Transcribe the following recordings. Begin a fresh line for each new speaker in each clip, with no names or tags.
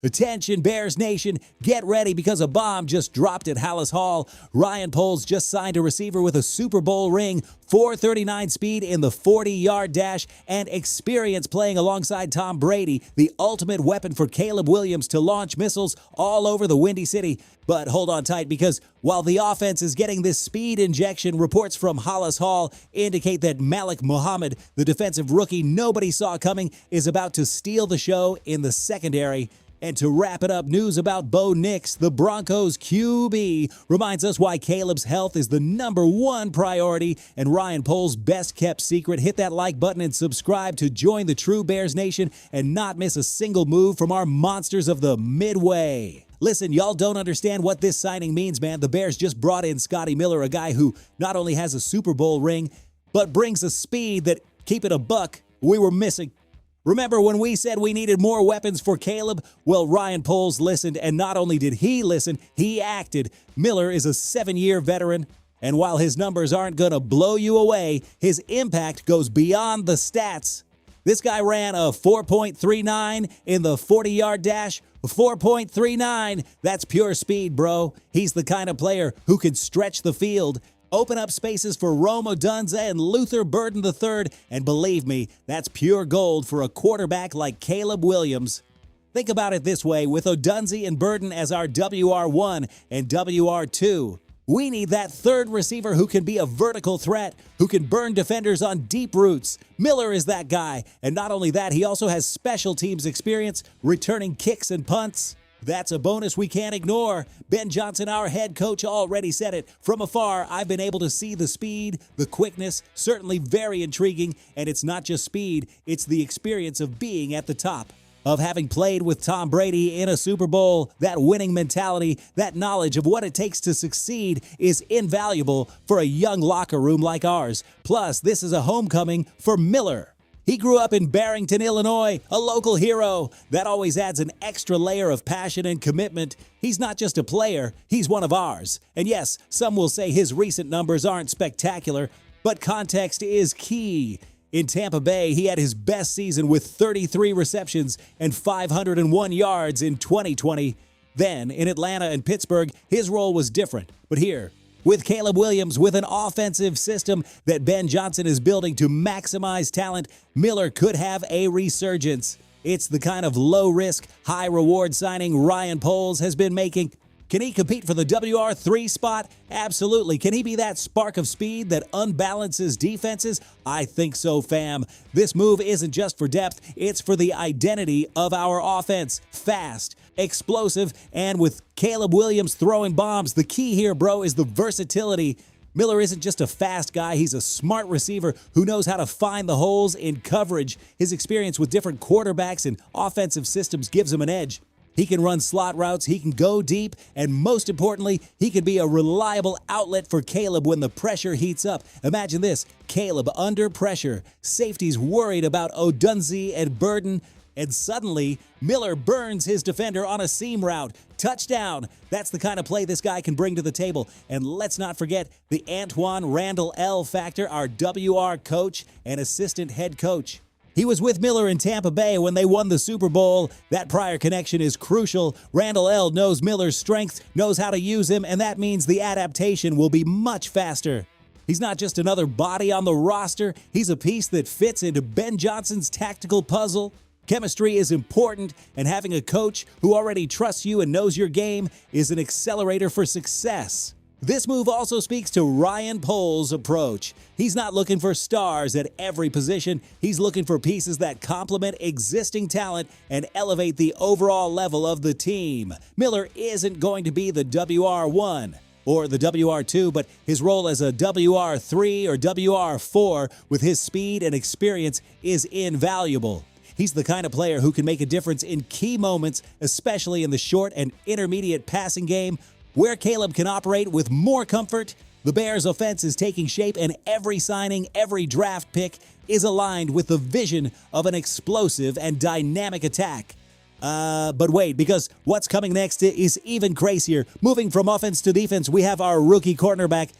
Attention Bears Nation, get ready because a bomb just dropped at Hallis Hall. Ryan Poles just signed a receiver with a Super Bowl ring, 4.39 speed in the 40-yard dash, and experience playing alongside Tom Brady, the ultimate weapon for Caleb Williams to launch missiles all over the Windy City. But hold on tight because while the offense is getting this speed injection, reports from Hallis Hall indicate that Malik Muhammad, the defensive rookie nobody saw coming, is about to steal the show in the secondary. And to wrap it up, news about Bo Nix, the Broncos QB, reminds us why Caleb's health is the #1 priority and Ryan Poles' best-kept secret. Hit that like button and subscribe to join the true Bears Nation and not miss a single move from our monsters of the Midway. Listen, y'all don't understand what this signing means, man. The Bears just brought in Scotty Miller, a guy who not only has a Super Bowl ring, but brings a speed that, keep it a buck, we were missing. Remember when we said we needed more weapons for Caleb? Well, Ryan Poles listened, and not only did he listen, he acted. Miller is a 7-year veteran, and while his numbers aren't going to blow you away, his impact goes beyond the stats. This guy ran a 4.39 in the 40-yard dash. 4.39, that's pure speed, bro. He's the kind of player who can stretch the field, open up spaces for Rome Odunze and Luther Burden III, and believe me, that's pure gold for a quarterback like Caleb Williams. Think about it this way, with Odunze and Burden as our WR1 and WR2, we need that third receiver who can be a vertical threat, who can burn defenders on deep routes. Miller is that guy, and not only that, he also has special teams experience, returning kicks and punts. That's a bonus we can't ignore. Ben Johnson, our head coach, already said it. From afar, I've been able to see the speed, the quickness, certainly very intriguing, and it's not just speed, it's the experience of being at the top, of having played with Tom Brady in a Super Bowl. That winning mentality, that knowledge of what it takes to succeed is invaluable for a young locker room like ours. Plus, this is a homecoming for Miller. He grew up in Barrington, Illinois, a local hero. That always adds an extra layer of passion and commitment. He's not just a player, he's one of ours. And yes, some will say his recent numbers aren't spectacular, but context is key. In Tampa Bay, he had his best season with 33 receptions and 501 yards in 2020. Then, in Atlanta and Pittsburgh, his role was different. But here, with Caleb Williams, with an offensive system that Ben Johnson is building to maximize talent, Miller could have a resurgence. It's the kind of low-risk, high-reward signing Ryan Poles has been making. Can he compete for the WR3 spot? Absolutely. Can he be that spark of speed that unbalances defenses? I think so, fam. This move isn't just for depth, it's for the identity of our offense. Fast, explosive, and with Caleb Williams throwing bombs, the key here, bro, is the versatility. Miller isn't just a fast guy, he's a smart receiver who knows how to find the holes in coverage. His experience with different quarterbacks and offensive systems gives him an edge. He can run slot routes, he can go deep, and most importantly, he can be a reliable outlet for Caleb when the pressure heats up. Imagine this, Caleb under pressure, safeties worried about Odunze and Burden, and suddenly, Miller burns his defender on a seam route. Touchdown! That's the kind of play this guy can bring to the table. And let's not forget the Antoine Randall L. factor, our WR coach and assistant head coach. He was with Miller in Tampa Bay when they won the Super Bowl. That prior connection is crucial. Randall L. knows Miller's strengths, knows how to use him, and that means the adaptation will be much faster. He's not just another body on the roster, he's a piece that fits into Ben Johnson's tactical puzzle. Chemistry is important, and having a coach who already trusts you and knows your game is an accelerator for success. This move also speaks to Ryan Poles' approach. He's not looking for stars at every position. He's looking for pieces that complement existing talent and elevate the overall level of the team. Miller isn't going to be the WR1 or the WR2, but his role as a WR3 or WR4 with his speed and experience is invaluable. He's the kind of player who can make a difference in key moments, especially in the short and intermediate passing game, where Caleb can operate with more comfort. The Bears' offense is taking shape, and every signing, every draft pick is aligned with the vision of an explosive and dynamic attack. But wait, because what's coming next is even crazier. Moving from offense to defense, we have our rookie cornerback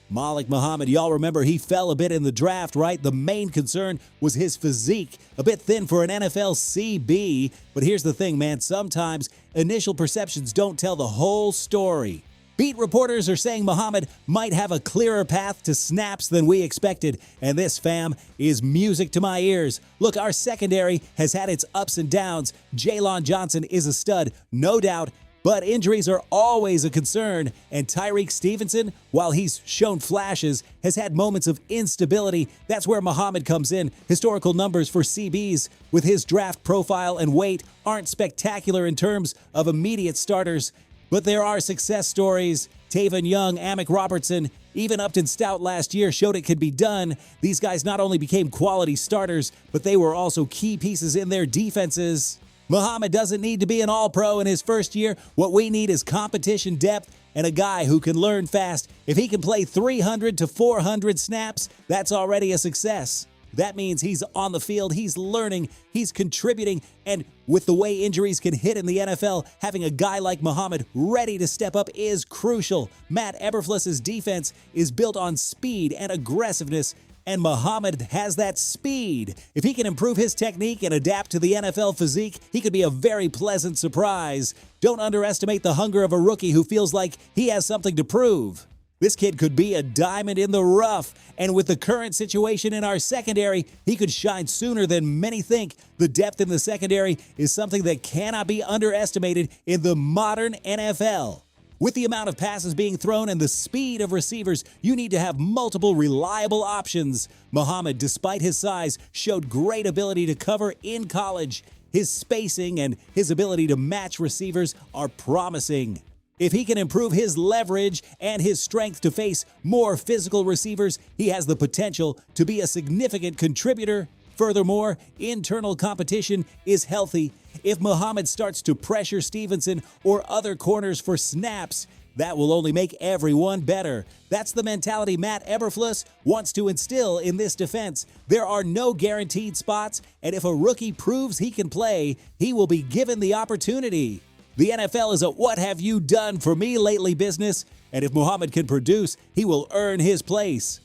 Malik Muhammad, y'all remember he fell a bit in the draft, right? The main concern was his physique, a bit thin for an NFL CB. But here's the thing, man, sometimes initial perceptions don't tell the whole story. Beat reporters are saying Muhammad might have a clearer path to snaps than we expected, and this, fam, is music to my ears. Look, our secondary has had its ups and downs. Jaylon Johnson is a stud, no doubt, but injuries are always a concern, and Tyreek Stevenson, while he's shown flashes, has had moments of instability. That's where Muhammad comes in. Historical numbers for CBs with his draft profile and weight aren't spectacular in terms of immediate starters, but there are success stories. Taven Young, Amick Robertson, even Upton Stout last year showed it could be done. These guys not only became quality starters, but they were also key pieces in their defenses. Muhammad doesn't need to be an all-pro in his first year. What we need is competition depth and a guy who can learn fast. If he can play 300 to 400 snaps, that's already a success. That means he's on the field, he's learning, he's contributing, and with the way injuries can hit in the NFL, having a guy like Muhammad ready to step up is crucial. Matt Eberflus's defense is built on speed and aggressiveness, and Muhammad has that speed. If he can improve his technique and adapt to the NFL physique, he could be a very pleasant surprise. Don't underestimate the hunger of a rookie who feels like he has something to prove. This kid could be a diamond in the rough, and with the current situation in our secondary, he could shine sooner than many think. The depth in the secondary is something that cannot be underestimated in the modern NFL. With the amount of passes being thrown and the speed of receivers, you need to have multiple reliable options. Muhammad, despite his size, showed great ability to cover in college. His spacing and his ability to match receivers are promising. If he can improve his leverage and his strength to face more physical receivers, he has the potential to be a significant contributor. Furthermore, internal competition is healthy. If Muhammad starts to pressure Stevenson or other corners for snaps, that will only make everyone better. That's the mentality Matt Eberflus wants to instill in this defense. There are no guaranteed spots, and if a rookie proves he can play, he will be given the opportunity. The NFL is a what have you done for me lately business, and if Muhammad can produce, he will earn his place.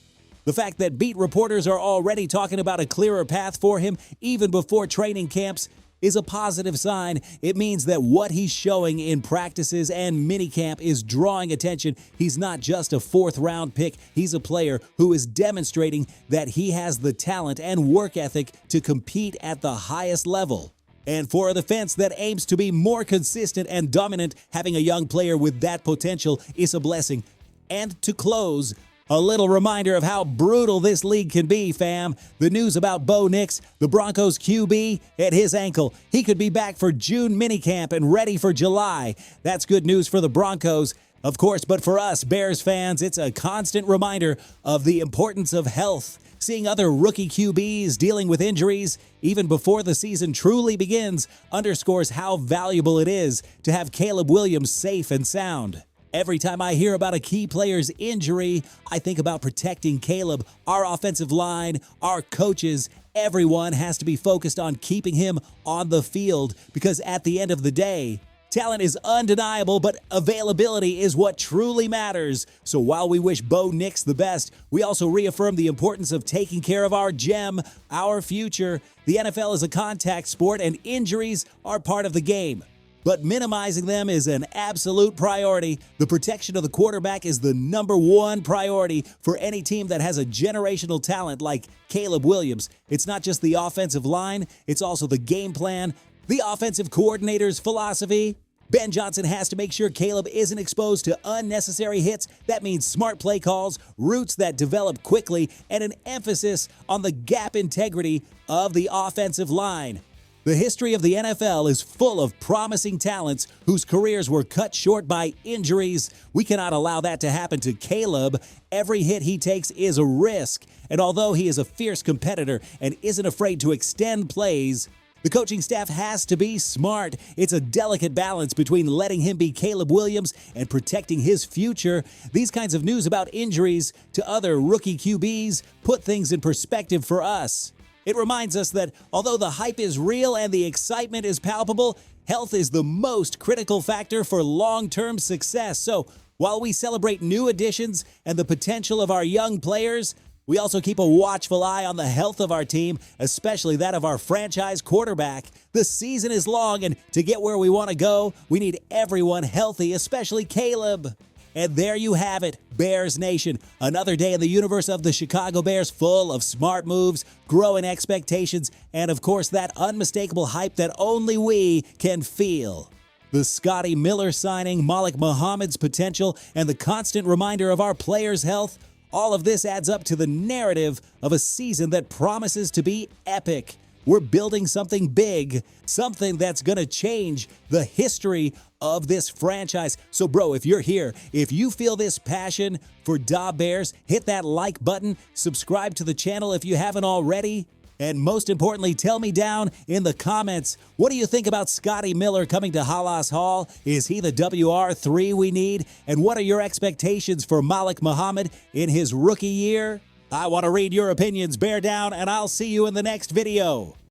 The fact that beat reporters are already talking about a clearer path for him even before training camps is a positive sign. It means that what he's showing in practices and minicamp is drawing attention. He's not just a fourth-round pick. He's a player who is demonstrating that he has the talent and work ethic to compete at the highest level. And for a defense that aims to be more consistent and dominant, having a young player with that potential is a blessing. And to close, a little reminder of how brutal this league can be, fam. The news about Bo Nix, the Broncos QB, at his ankle. He could be back for June minicamp and ready for July. That's good news for the Broncos, of course, but for us Bears fans, it's a constant reminder of the importance of health. Seeing other rookie QBs dealing with injuries even before the season truly begins underscores how valuable it is to have Caleb Williams safe and sound. Every time I hear about a key player's injury, I think about protecting Caleb, our offensive line, our coaches. Everyone has to be focused on keeping him on the field because at the end of the day, talent is undeniable, but availability is what truly matters. So while we wish Bo Nix the best, we also reaffirm the importance of taking care of our gem, our future. The NFL is a contact sport, and injuries are part of the game. But minimizing them is an absolute priority. The protection of the quarterback is the number one priority for any team that has a generational talent like Caleb Williams. It's not just the offensive line, it's also the game plan, the offensive coordinator's philosophy. Ben Johnson has to make sure Caleb isn't exposed to unnecessary hits. That means smart play calls, routes that develop quickly, and an emphasis on the gap integrity of the offensive line. The history of the NFL is full of promising talents whose careers were cut short by injuries. We cannot allow that to happen to Caleb. Every hit he takes is a risk, and although he is a fierce competitor and isn't afraid to extend plays, the coaching staff has to be smart. It's a delicate balance between letting him be Caleb Williams and protecting his future. These kinds of news about injuries to other rookie QBs put things in perspective for us. It reminds us that although the hype is real and the excitement is palpable, health is the most critical factor for long-term success. So While we celebrate new additions and the potential of our young players, we also keep a watchful eye on the health of our team, especially that of our franchise quarterback. The season is long, and to get where we want to go, we need everyone healthy, especially Caleb. And there you have it, Bears Nation. Another day in the universe of the Chicago Bears, full of smart moves, growing expectations, and of course that unmistakable hype that only we can feel. The Scotty Miller signing, Malik Muhammad's potential, and the constant reminder of our players' health, all of this adds up to the narrative of a season that promises to be epic. We're building something big, something that's going to change the history of this franchise. So, bro, if you're here, if you feel this passion for Da Bears, hit that like button, subscribe to the channel if you haven't already, and most importantly, tell me down in the comments, what do you think about Scotty Miller coming to Halas Hall? Is he the WR3 we need? And what are your expectations for Malik Muhammad in his rookie year? I want to read your opinions. Bear down, and I'll see you in the next video.